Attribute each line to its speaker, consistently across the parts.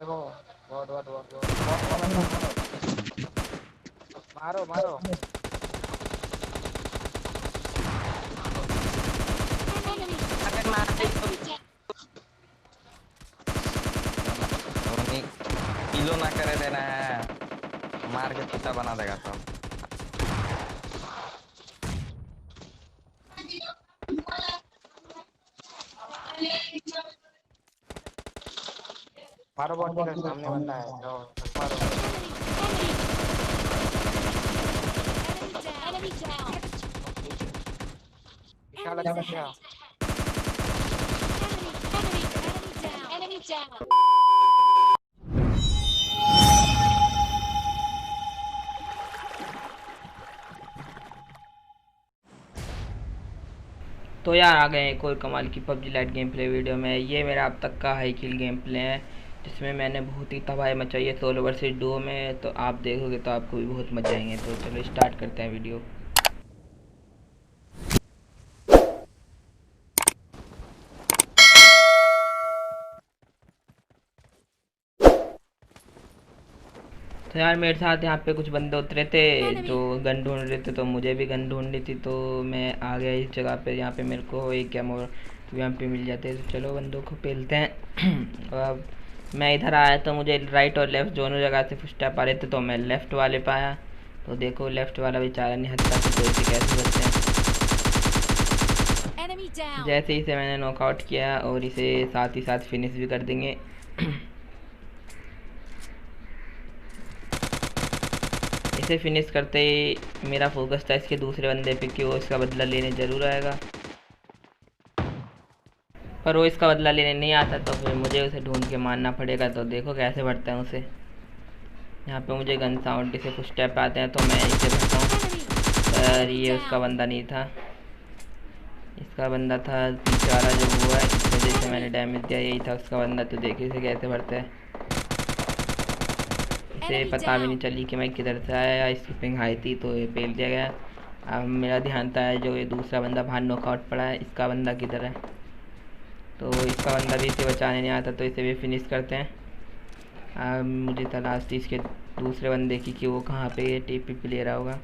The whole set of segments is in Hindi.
Speaker 1: देखो बहुत बहुत बहुत बहुत बहुत मारो मारो। अगर मार दे तो
Speaker 2: धोनी किलो ना करे देना है, मार के पिता बना देगा सब।
Speaker 1: मारो बॉट किलर, सामने बंदा है, जाओ मारो। पीछा लग पीछा।
Speaker 3: तो यार आ गए एक और कमाल की PUBG light game play video में। ये मेरा अब तक का हाई किल गेम प्ले है, जिसमें मैंने बहुत ही तबाही मचाई है सोलो वर्सेस डुओ में। तो आप देखोगे तो आपको भी बहुत मजा आएंगे। तो चलो स्टार्ट करते हैं वीडियो। तो यार मेरे साथ यहाँ पे कुछ बंदे उतरे थे जो गन ढूंढ रहे थे, तो मुझे भी गन ढूंढनी थी। तो मैं आ गया इस जगह पे, यहाँ पे मेरे को एक कैम और यूएमपी मिल जाते हैं। तो चलो बंदों को पेलते हैं। और अब मैं इधर आया तो मुझे राइट और लेफ्ट दोनों जगह से स्टेप आ रहे थे, तो मैं लेफ्ट वाले पे आया। तो देखो लेफ्ट वाला बेचारा नहीं हत्या, तो इसे कैसे करते हैं। जैसे इसे मैंने नॉकआउट किया और इसे साथ ही साथ फिनिश भी कर देंगे। इसे फिनिश करते ही मेरा फोकस था इसके दूसरे बंदे पे कि वो इसका बदला लेने ज़रूर आएगा, पर वो इसका बदला लेने नहीं आता। तो फिर मुझे उसे ढूंढ के मारना पड़ेगा। तो देखो कैसे बढ़ता है उसे। यहाँ पे मुझे गन साउंड से कुछ स्टेप आते हैं, तो मैं इसे भरता हूँ। पर ये उसका बंदा नहीं था, इसका बंदा था पीछे वाला जो हुआ है, इस वजह से मैंने डैमेज दिया। यही था उसका बंदा। तो देखिए इसे कैसे भरता है। इसे पता भी नहीं चली कि मैं किधर से आया, या इसकी पिंग हाई थी तो ये पेल दिया गया। अब मेरा ध्यान था जो ये दूसरा बंदा बाहर नॉकआउट पड़ा है, इसका बंदा किधर है। तो इसका बंदा भी इसे बचाने नहीं आता, तो इसे भी फिनिश करते हैं। अब मुझे तलाश थी इसके दूसरे बंदे की कि वो कहाँ पे टीपी पे ले रहा होगा।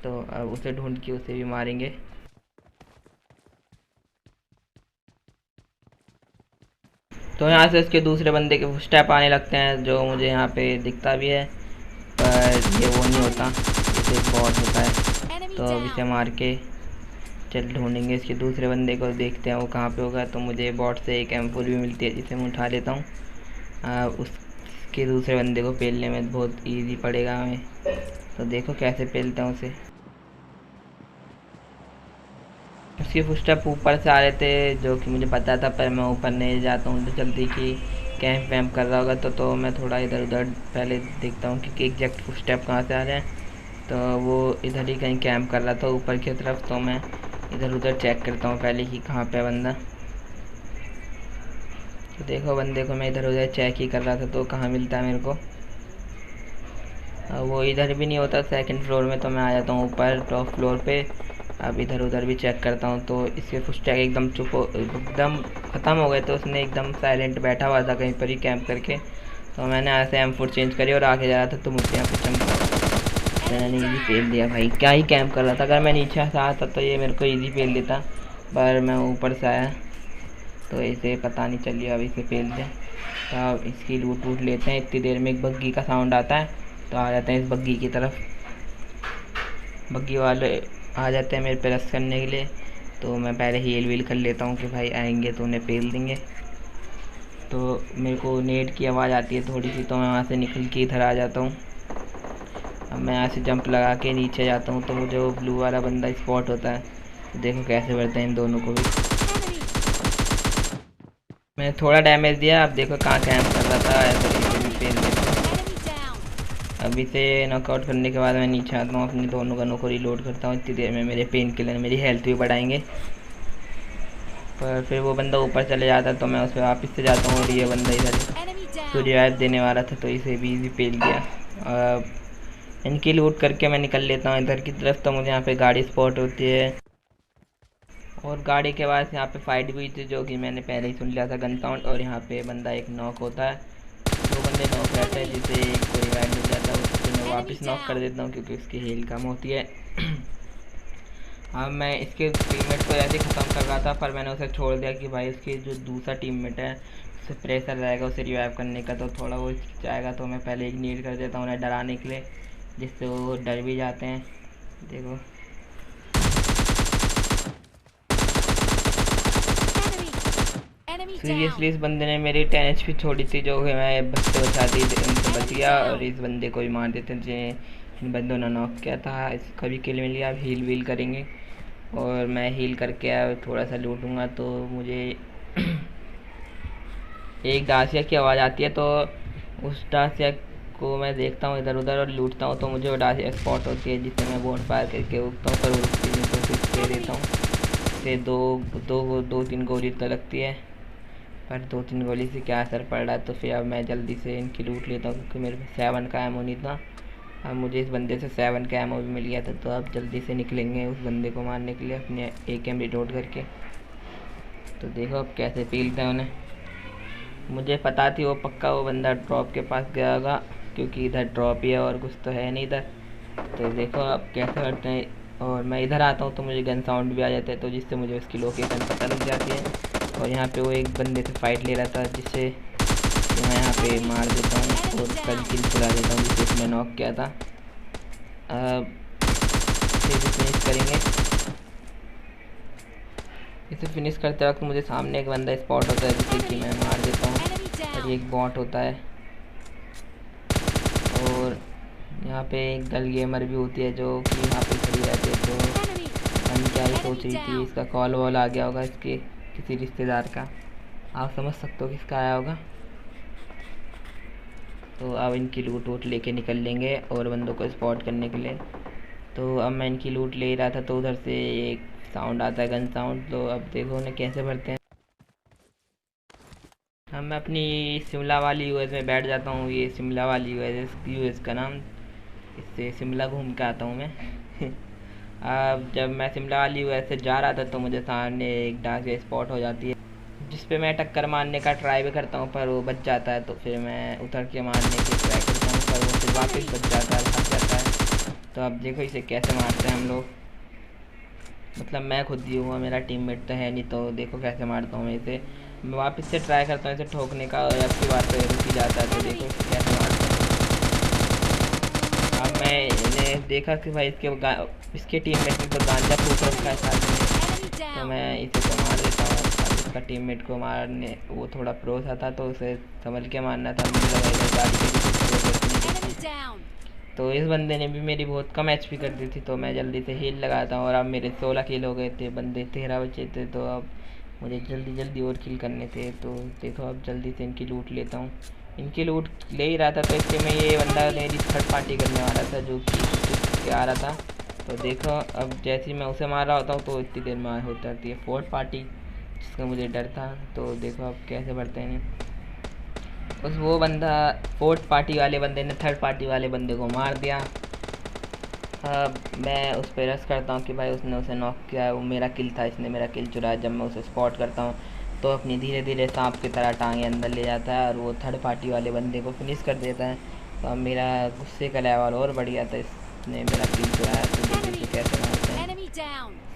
Speaker 3: तो अब उसे ढूंढ के उसे भी मारेंगे। तो यहाँ से इसके दूसरे बंदे के स्टेप आने लगते हैं, जो मुझे यहाँ पे दिखता भी है, पर ये वो नहीं होता, ये एक बॉट होता है। तो अब इसे मार के चल ढूंढेंगे इसके दूसरे बंदे को, देखते हैं वो कहाँ पे होगा। तो मुझे बॉट से एक M4 भी मिलती है, जिसे मैं उठा लेता हूँ। उसके दूसरे बंदे को पेलने में बहुत इजी पड़ेगा हमें। तो देखो कैसे पेलते हैं उसे। उसके फुटस्टेप ऊपर से आ रहे थे, जो कि मुझे पता था, पर मैं ऊपर नहीं जाता हूँ तो जल्दी कि कैंप वैम्प कर रहा होगा। तो मैं थोड़ा इधर उधर पहले देखता हूँ कि एग्जैक्ट फुटस्टेप कहाँ से आ रहे हैं। तो वो इधर ही कहीं कैंप कर रहा था ऊपर की तरफ। तो मैं इधर उधर चेक करता हूँ पहले कि कहाँ पे है बंदा। तो देखो बंदे को मैं इधर उधर चेक ही कर रहा था, तो कहाँ मिलता है मेरे को। वो इधर भी नहीं होता सेकंड फ्लोर में, तो मैं आ जाता हूँ ऊपर टॉप फ्लोर पे। अब इधर उधर भी चेक करता हूँ, तो इसके फुटस्टेप एकदम चुप एकदम ख़त्म हो गए। तो उसने एकदम साइलेंट बैठा हुआ था कहीं पर ही कैंप करके। तो मैंने ऐसे M4 चेंज करी और आगे जा रहा था, तो मुझे यहाँ पे चमका। मैंने इजी पेल दिया भाई, क्या ही कैंप कर रहा था। अगर मैं नीचे से आता तो ये मेरे को इजी पेल देता, पर मैं ऊपर से आया तो इसे पता नहीं चली। अब इसे पेल दें। तो अब इसकी लूट वूट लेते हैं। इतनी देर में एक बग्गी का साउंड आता है, तो आ जाते हैं इस बग्गी की तरफ। बग्गी वाले आ जाते हैं मेरे पे रश करने के लिए। तो मैं पहले हील वील कर लेता हूँ कि भाई आएंगे तो उन्हें पेल देंगे। तो मेरे को नेट की आवाज़ आती है थोड़ी सी, तो मैं वहाँ से निकल के इधर आ जाता हूँ। अब मैं यहाँ से जंप लगा के नीचे जाता हूँ, तो मुझे वो ब्लू वाला बंदा स्पॉट होता है। तो देखो कैसे बढ़ते हैं इन दोनों को भी। मैंने थोड़ा डैमेज दिया। अब देखो कहाँ कैंप कर रहा था, ऐसे इसे भी पेल देता हूँ। अभी से नॉकआउट करने के बाद मैं नीचे आता हूँ, अपने दोनों गनों को रिलोड करता हूँ। इतनी देर में मेरे पेन किलर मेरी हेल्थ भी बढ़ाएंगे। पर फिर वो बंदा ऊपर चले जाता, तो मैं उस पर वापस से जाता हूँ, और ये बंदा इधर तो रिवाइव देने वाला था, तो इसे भी इजी पेल दिया। इनकी लूट करके मैं निकल लेता हूँ इधर की तरफ। तो मुझे यहाँ पे गाड़ी स्पॉट होती है, और गाड़ी के बाद यहाँ पे फाइट भी हुई थी, जो कि मैंने पहले ही सुन लिया था गन साउंड। और यहाँ पे बंदा एक नॉक होता है, दो बंदे नॉक रहते हैं, जिसे कोई रिवाइव मिल जाता है वो तो मैं वापस नॉक कर देता हूँ क्योंकि उसकी हील कम होती है। अब मैं इसके टीममेट को ऐसे ख़त्म कर रहा था, पर मैंने उसे छोड़ दिया कि भाई उसकी जो दूसरा टीममेट है उसे प्रेशर रहेगा उसे रिवाइव करने का, तो थोड़ा वो चाहेगा, तो मैं पहले इग्नोर कर देता हूँ उन्हें डराने के लिए, जिससे वो डर भी जाते हैं। देखो सीरियसली इस बंदे ने मेरी 10 HP छोड़ी थी, जो कि मैं बचते बचाती उनसे बच गया और इस बंदे को भी मार देते जिन्हें इन बंदों ने नॉक किया था। इसका भी किल मिल गया। अब हील वील करेंगे और मैं हील करके अब थोड़ा सा लूटूंगा। तो मुझे एक डासिया की आवाज़ आती है, तो उस डासिया को मैं देखता हूँ इधर उधर और लूटता हूँ, तो मुझे वो डासिया स्पॉट होती है, जिससे मैं बोन फायर करके उगता हूँ, पर वो रुकती नहीं, तो फिर दे देता हूँ। से दो तीन गोली तो लगती है, पर 2-3 गोली से क्या असर पड़ रहा है। तो फिर अब मैं जल्दी से इनकी लूट लेता हूँ, क्योंकि मेरे पास 7 का एमो नहीं था। अब मुझे इस बंदे से 7 का एमो भी मिल गया था, तो अब जल्दी से निकलेंगे उस बंदे को मारने के लिए अपने AK रिलोड करके। तो देखो अब कैसे पीलते हैं उन्हें। मुझे पता थी वो पक्का वो बंदा ड्रॉप के पास गया होगा, क्योंकि इधर ड्रॉप ही है और कुछ तो है नहीं इधर। तो देखो अब कैसे करते हैं। और मैं इधर आता हूँ तो मुझे गन साउंड भी आ जाता है, तो जिससे मुझे उसकी लोकेशन पता लग जाती है। और यहाँ पे वो एक बंदे से फाइट ले रहा था, जिससे मैं यहाँ पे मार देता हूँ और कल किल चला देता हूँ, जिसे उसने नॉक किया था। अब इसे फिनिश करेंगे। इसे फिनिश करते वक्त मुझे सामने एक बंदा स्पॉट होता है, जिसे कि मैं मार देता हूँ, और ये एक बॉट होता है। और यहाँ पे एक गल गेमर भी होती है, जो कि यहाँ पे खड़ी रहती है। तो हम क्या ही सोच रही थी, इसका कॉल वॉल आ गया होगा इसके किसी रिश्तेदार का, आप समझ सकते हो किसका आया होगा। तो अब इनकी लूट वूट लेके निकल लेंगे और बंदों को स्पॉट करने के लिए। तो अब मैं इनकी लूट ले रहा था, तो उधर से एक साउंड आता है, गन साउंड। तो अब देखो उन्हें कैसे भरते हैं। हम मैं अपनी शिमला वाली यूएस में बैठ जाता हूँ। ये शिमला वाली यूएस का नाम, इससे शिमला घूम के आता हूँ मैं। अब जब मैं शिमला वाली यूएस से जा रहा था, तो मुझे सामने एक डांस स्पॉट हो जाती है, जिस पे मैं टक्कर मारने का ट्राई भी करता हूँ, पर वो बच जाता है। तो फिर मैं उतर के मारने की ट्राई करता हूँ, पर वो फिर वापस बच जाता है, फंस जाता है। तो अब देखो इसे कैसे मारते हैं हम लोग। मतलब मैं खुद ही हूँ, मेरा टीममेट तो है नहीं, तो देखो कैसे मारता हूँ मैं इसे। मैं वापस से ट्राई करता हूँ इसे ठोकने का, और अब की बात तो रुक ही जाता है। तो देखो इसे कैसे मारता हूँ। अब मैंने देखा कि भाई इसके टीममेट ने तो गांजा फूक रखा है साथ में, तो मैं इसे तो मार देता हूँ। उसका टीममेट को मारने वो थोड़ा प्रो था, तो उसे संभल के मारना था। मुझे लगा इधर गाड़ी के तो इस बंदे ने भी मेरी बहुत कम HP कर दी थी, तो मैं जल्दी से हील लगाता हूँ। और अब मेरे 16 किल हो गए थे, बंदे 13 बचे थे, तो अब मुझे जल्दी और किल करने थे। तो देखो अब जल्दी से इनकी लूट लेता हूँ। इनकी लूट ले ही रहा था, तो इससे मैं ये बंदा मेरी थर्ड पार्टी करने वाला था, जो कि आ रहा था। तो देखो अब जैसे ही मैं उसे मार रहा होता हूँ, तो इतनी देर में हो जाती है फोर्थ पार्टी, जिसका मुझे डर था। तो देखो अब कैसे बढ़ते हैं। उस वो बंदा फोर्थ पार्टी वाले बंदे ने थर्ड पार्टी वाले बंदे को मार दिया। अब मैं उस पर रश करता हूँ कि भाई उसने उसे नॉक किया है, वो मेरा किल था, इसने मेरा किल चुराया। जब मैं उसे स्पॉट करता हूँ, तो अपनी धीरे धीरे सांप की तरह टांगे अंदर ले जाता है, और वो थर्ड पार्टी वाले बंदे को फिनिश कर देता है। तो अब मेरा गुस्से का लेवल और बढ़ गया था, इसने मेरा किल चुराया। तो देखिए कैसे मारते हैं।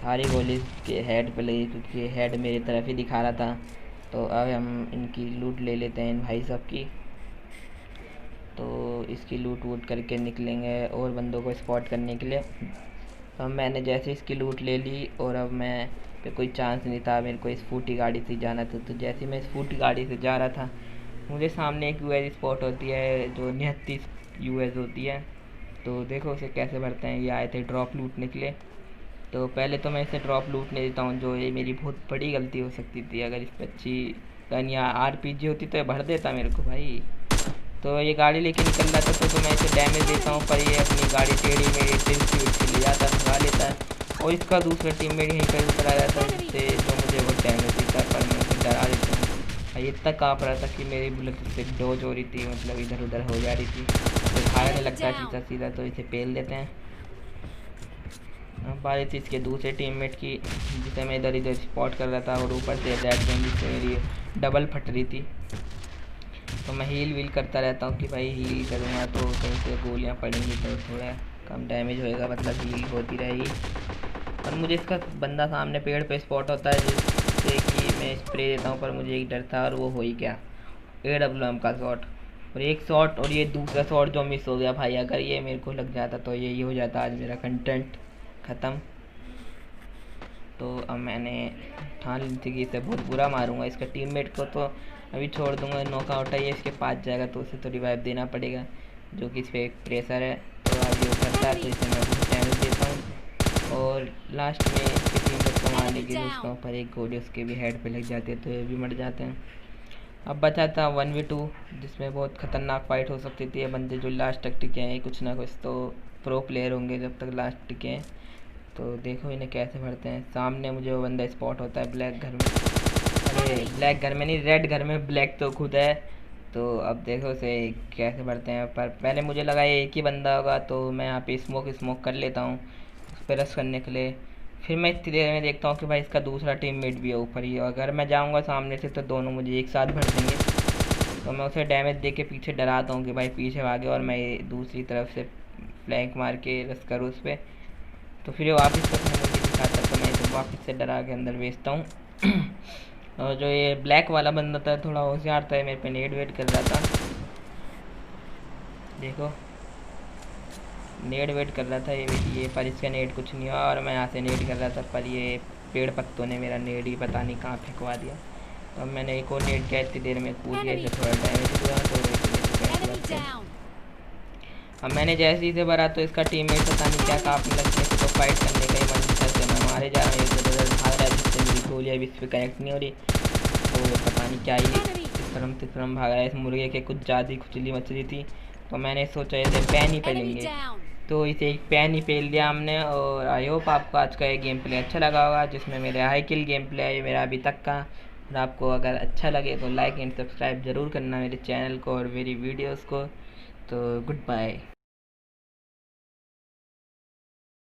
Speaker 3: सारी गोली के हेड पे लगी, क्योंकि हेड मेरी तरफ ही दिखा रहा था। तो अब हम इनकी लूट ले लेते हैं इन भाई साहब की। तो इसकी लूट वूट करके निकलेंगे और बंदों को स्पॉट करने के लिए। अब मैंने जैसे इसकी लूट ले ली, और अब मैं पे कोई चांस नहीं था, मेरे को स्कूटी गाड़ी से जाना था। तो जैसे मैं स्कूटी गाड़ी से जा रहा था, मुझे सामने एक यूएस स्पॉट होती है, जो 39 यूएस होती है। तो देखो उसे कैसे भरते हैं। ये आए थे ड्रॉप लूटने के लिए। तो पहले तो मैं इसे ड्रॉप लूटने देता हूँ, जो ये मेरी बहुत बड़ी गलती हो सकती थी। अगर इस पर अच्छी गन या RPG होती तो ये भर देता मेरे को भाई। तो ये गाड़ी लेके निकल रहा था, तो मैं इसे डैमेज देता हूँ, पर ये अपनी गाड़ी टेढ़ी मेरी टिल्टी ले जाता है, भगा लेता है। और इसका दूसरा टीममेट यहीं पर उतर आ जाता है, जिससे जो मुझे वो डैमेज देता है, पर मैं उसे डरा देता हूँ। ये इतना काँप रहा था कि मेरी बुलेट से डोज हो रही थी, मतलब इधर उधर हो जा रही थी। तो भागने लगता है सीधा सीधा, तो इसे पेल देते हैं। बारी थी इसके दूसरे टीममेट की, जिसे मैं इधर स्पॉट कर रहा था, और ऊपर से रेड जोन जिससे मेरी डबल फट रही थी। तो मैं हील करता रहता हूँ कि भाई हील करूँगा तो कहीं से गोलियाँ पड़ेंगी तो थोड़ा कम डैमेज होएगा, मतलब हील होती रहेगी। और मुझे इसका बंदा सामने पेड़ पे स्पॉट होता है जिससे कि मैं स्प्रे देता हूँ, पर मुझे एक डर था और वो हो ही क्या, AWM का शॉट और एक शॉट और ये दूसरा शॉट जो मिस हो गया भाई। अगर ये मेरे को लग जाता तो यही हो जाता आज मेरा कंटेंट ख़त्म। तो अब मैंने ठान ली थी कि इसे बहुत बुरा मारूंगा, इसका टीममेट को तो अभी छोड़ दूंगा, नॉकआउट है ये, इसके पास जाएगा तो उसे तो रिवाइव देना पड़ेगा जो कि इस पर एक प्रेशर है। तो अब ये उतरता है तो इसे मैं बहुत डैमेज देता हूँ और लास्ट में इसके टीममेट को मारने की सोचता हूँ, पर एक गोली उसके भी हेड पे लग जाती है तो ये भी मर जाते हैं। अब बचा था 1v2 जिसमें बहुत ख़तरनाक फाइट हो सकती थी। ये बंदे जो लास्ट तक टिके हैं कुछ ना कुछ तो प्रो प्लेयर होंगे जब तक लास्ट टिके हैं। तो देखो इन्हें कैसे भरते हैं। सामने मुझे वो बंदा स्पॉट होता है ब्लैक घर में, अरे ब्लैक घर में नहीं, रेड घर में, ब्लैक तो खुद है। तो अब देखो उसे कैसे भरते हैं, पर पहले मुझे लगा ये एक ही बंदा होगा तो मैं यहाँ पे स्मोक कर लेता हूँ उस पर रश करने के लिए। फिर मैं इतनी देर में देखता हूँ कि भाई इसका दूसरा टीममेट भी है ऊपर ही, अगर मैं जाऊँगा सामने से तो दोनों मुझे एक साथ भर देंगे। तो मैं उसे डैमेज दे के पीछे डराता हूँ कि भाई पीछे भागे और मैं दूसरी तरफ से फ्लैंक मार के रश करूँ उस पर। तो फिर वापस से अपने मुर्गी दिखाता तो मैं इसे वापस से डरा के अंदर भेजता हूँ। और जो ये ब्लैक वाला बंदा था थोड़ा होशियार था, मेरे पे नेट वेट कर रहा था, देखो नेट वेट कर रहा था ये पर इसका नेट कुछ नहीं हुआ और मैं यहाँ से नेट कर रहा था पर ये पेड़ पत्तों ने मेरा नेट ही पता नहीं कहाँ फेंकवा दिया। तो अब मैंने एक और नेट किया, इतनी देर में कूद गया, इसे थोड़ा डैमेज हुआ तो अब मैंने जैसे ही से भरा तो इसका टीममेट पता नहीं क्या काफी लगती है तो फाइट करने का ही मन था, तो मैं मारे जा रहा हूँ, इधर उधर भाग रहा है जिससे मेरी गोलियाँ भी इस पर कनेक्ट नहीं हो रही। तो पता नहीं क्या ही तिकरम भाग रहा है, इस मुर्गे के कुछ ज़्यादा ही खुजली मच रही थी तो मैंने सोचा इसे पैन ही पेलेंगे, तो इसे एक पैन ही पेल दिया हमने। और आई होप आपको आज का ये गेम प्ले अच्छा लगा होगा जिसमें मेरे हाई किल गेम प्ले है मेरा अभी तक का। और आपको अगर अच्छा लगे तो लाइक एंड सब्सक्राइब ज़रूर करना मेरे चैनल को और मेरी वीडियोस को। तो गुड बाय।